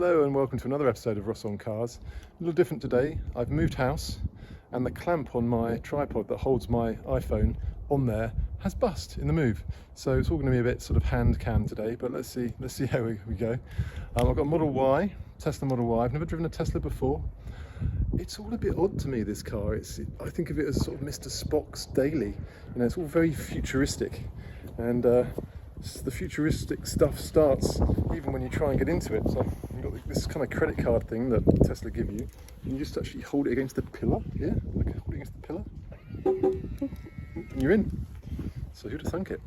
Hello and welcome to another episode of Ross on Cars. A little different today. I've moved house and the clamp on my tripod that holds my iPhone on there has bust in the move. So it's all going to be a bit sort of hand cam today, but let's see how we go. I've got a Model Y, Tesla Model Y. I've never driven a Tesla before. It's all a bit odd to me, this car. I think of it as sort of Mr Spock's daily. You know, it's all very futuristic, and the futuristic stuff starts even when you try and get into it. So you've got this kind of credit card thing that Tesla give you. You just actually hold it against the pillar. Yeah, look, hold it against the pillar. And you're in. So who'd have thunk it?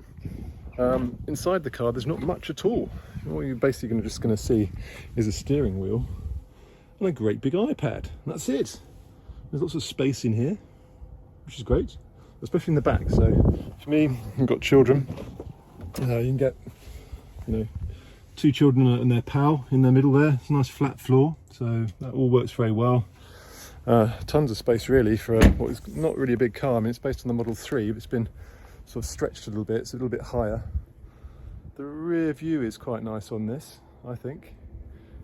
Inside the car, there's not much at all. What you're basically just going to see is a steering wheel and a great big iPad. That's it. There's lots of space in here, which is great, especially in the back. So for me, I've got children. You can get, two children and their pal in the middle there. It's a nice flat floor, so that all works very well. Tons of space really for what is not really a big car. I mean, it's based on the Model 3, but it's been sort of stretched a little bit. It's a little bit higher. The rear view is quite nice on this, I think.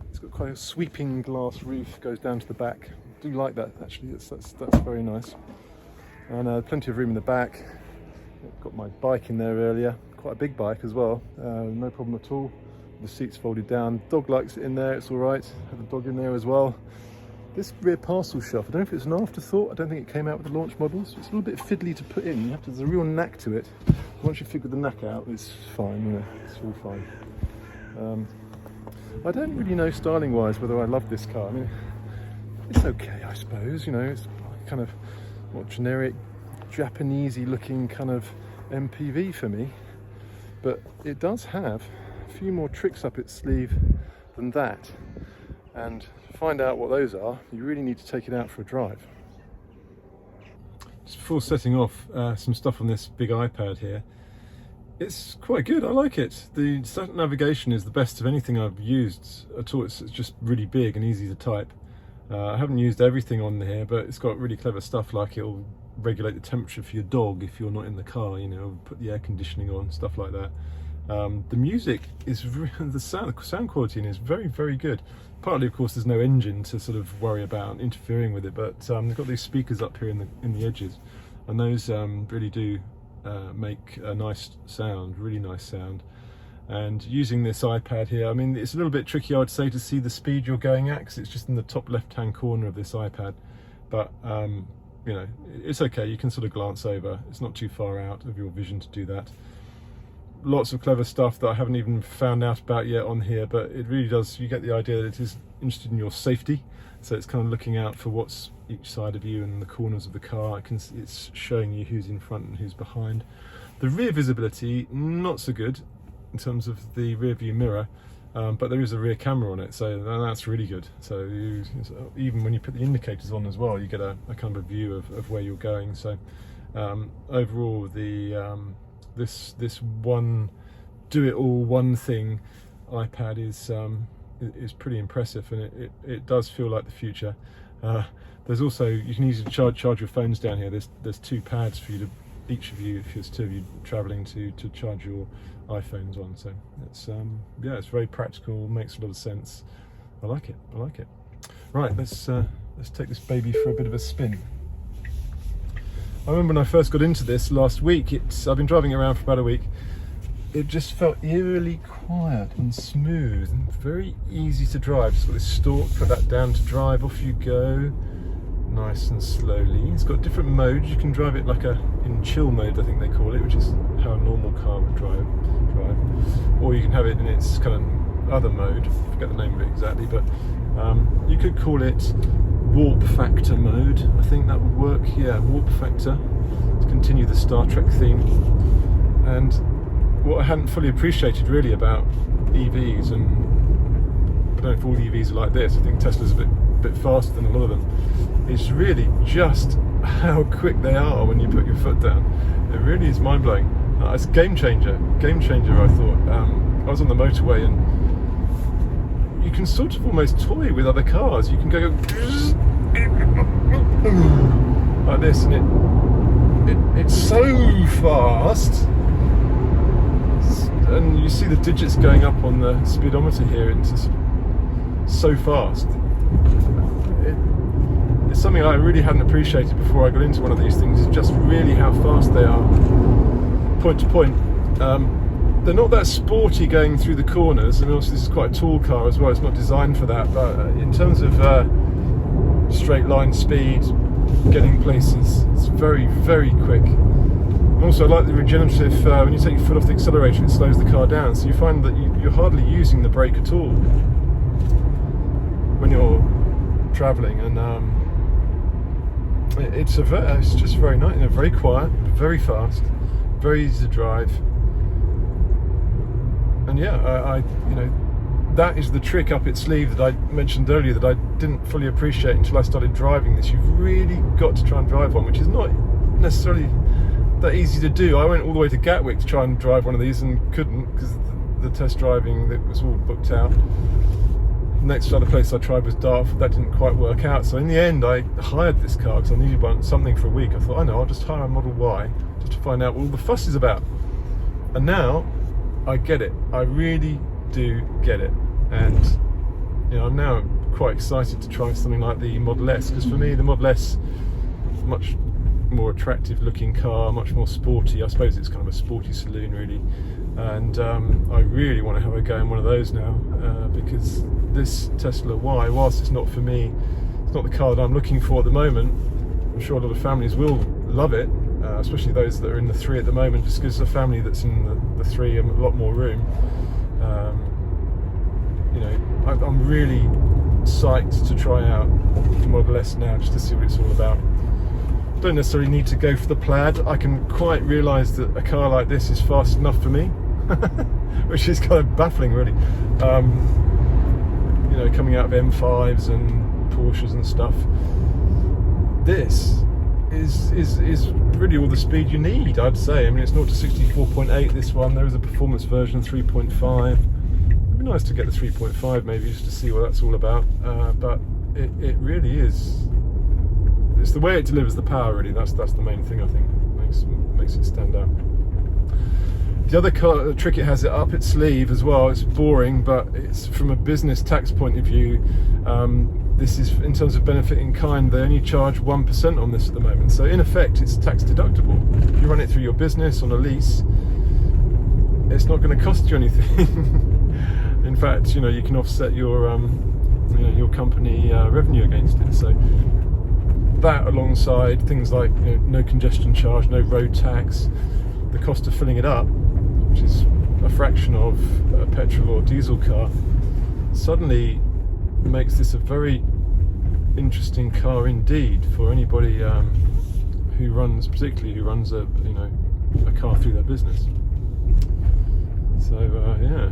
It's got quite a sweeping glass roof, goes down to the back. I do like that actually. That's very nice. And plenty of room in the back. Got my bike in there earlier. Quite a big bike as well, no problem at all. The seats folded down. Dog likes it in there, it's all right. Have the dog in there as well. This rear parcel shelf, I don't know if it's an afterthought. I don't think it came out with the launch models. It's a little bit fiddly to put in. There's a real knack to it. Once you figure the knack out, it's fine. It's all fine. I don't really know styling wise whether I love this car. I mean, it's okay, I suppose. It's kind of what generic Japanesey looking kind of MPV for me. But it does have a few more tricks up its sleeve than that. And to find out what those are, you really need to take it out for a drive. Just before setting off, some stuff on this big iPad here. It's quite good, I like it. The sat navigation is the best of anything I've used at all. It's just really big and easy to type. I haven't used everything on here, but it's got really clever stuff like it'll regulate the temperature for your dog if you're not in the car, put the air conditioning on, stuff like that. The music is the sound quality in it is very, very good. Partly, of course, there's no engine to sort of worry about interfering with it, but they've got these speakers up here in the edges, and those really do make a nice sound, really nice sound. And using this iPad here, I mean, it's a little bit tricky, I would say, to see the speed you're going at, because it's just in the top left-hand corner of this iPad. But it's okay, you can sort of glance over. It's not too far out of your vision to do that. Lots of clever stuff that I haven't even found out about yet on here, but it really does, you get the idea that it is interested in your safety. So it's kind of looking out for what's each side of you and the corners of the car. It's showing you who's in front and who's behind. The rear visibility, not so good in terms of the rear view mirror. But there is a rear camera on it, so that's really good. So even when you put the indicators on as well, you get a kind of a view of where you're going. So overall, this one do-it-all one thing iPad is pretty impressive, and it does feel like the future. There's also, you can easily charge your phones down here. There's two pads for you to, each of you, if there's two of you traveling, to charge your iPhones on. So it's it's very practical, makes a lot of sense. I like it. Right, let's take this baby for a bit of a spin. I remember when I first got into this last week, I've been driving it around for about a week. It just felt eerily quiet and smooth and very easy to drive. Just got this stalk, put that down to drive, off you go, nice and slowly. It's got different modes. You can drive it like in chill mode, I think they call it, which is how a normal car would drive. Or you can have it in its kind of other mode, I forget the name of it exactly, but you could call it warp factor mode. I think that would work. Yeah, warp factor, to continue the Star Trek theme. And what I hadn't fully appreciated really about EVs, and I don't know if all EVs are like this, I think Tesla's a bit faster than a lot of them, is really just how quick they are when you put your foot down. It really is mind-blowing. It's a game changer, I thought. I was on the motorway and you can sort of almost toy with other cars. You can go like this, and it's so fast, and you see the digits going up on the speedometer here into so fast. It's something I really hadn't appreciated before I got into one of these things, is just really how fast they are, point to point. They're not that sporty going through the corners. I mean, obviously this is quite a tall car as well, it's not designed for that, but in terms of straight line speed, getting places, it's very, very quick. And also I like the regenerative, when you take your foot off the accelerator, it slows the car down, so you find that you're hardly using the brake at all when you're travelling, and it's just very nice, you know, very quiet, very fast, very easy to drive. And yeah, I you know, that is the trick up its sleeve that I mentioned earlier that I didn't fully appreciate until I started driving this. You've really got to try and drive one, which is not necessarily that easy to do. I went all the way to Gatwick to try and drive one of these and couldn't, because the test driving that was all booked out. The next other place I tried was Dartford. That didn't quite work out, so in the end I hired this car because I needed something for a week. I thought, I know, I'll just hire a Model Y just to find out what all the fuss is about. And now I get it. I really do get it. And you know, I'm now quite excited to try something like the Model S, because for me the Model S, much more attractive looking car, much more sporty. I suppose it's kind of a sporty saloon really, and I really want to have a go in one of those now, because this Tesla Y, whilst it's not for me, it's not the car that I'm looking for at the moment. I'm sure a lot of families will love it, especially those that are in the 3 at the moment, just because a family that's in the 3 a lot more room. You know, I'm really psyched to try out the Model S now, just to see what it's all about. Don't necessarily need to go for the plaid. I can quite realise that a car like this is fast enough for me, which is kind of baffling really. You know, coming out of M5s and Porsches and stuff, this is really all the speed you need, I'd say. I mean, it's 0 to 64.8 this one. There is a performance version 3.5. It'd be nice to get the 3.5 maybe, just to see what that's all about, but it really is, it's the way it delivers the power really. That's the main thing I think makes it stand out. The other trick it has it up its sleeve as well. It's boring, but it's from a business tax point of view. This is, in terms of benefit in kind, they only charge 1% on this at the moment. So in effect, it's tax deductible. If you run it through your business on a lease, it's not going to cost you anything. In fact, you know, you can offset your, you know, your company revenue against it. So that, alongside things like, you know, no congestion charge, no road tax, the cost of filling it up, which is a fraction of a petrol or diesel car, suddenly makes this a very interesting car indeed for anybody who runs, particularly who runs a car through their business. So yeah,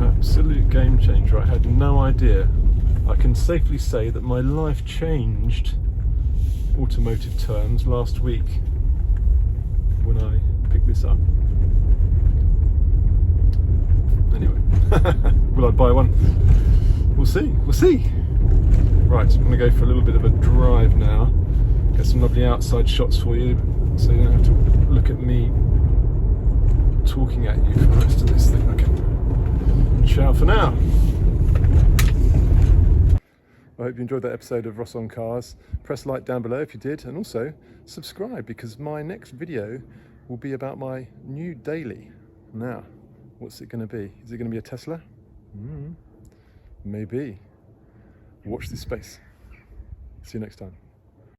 absolute game changer. I had no idea. I can safely say that my life changed, automotive terms, last week when I picked this up. Anyway, will I buy one? We'll see, we'll see. Right, so I'm going to go for a little bit of a drive now, get some lovely outside shots for you, so you don't have to look at me talking at you for the rest of this thing. Okay, ciao for now. I hope you enjoyed that episode of Ross on Cars. Press like down below if you did, and also subscribe, because my next video will be about my new daily. Now, what's it going to be? Is it going to be a Tesla? Maybe. Watch this space. See you next time.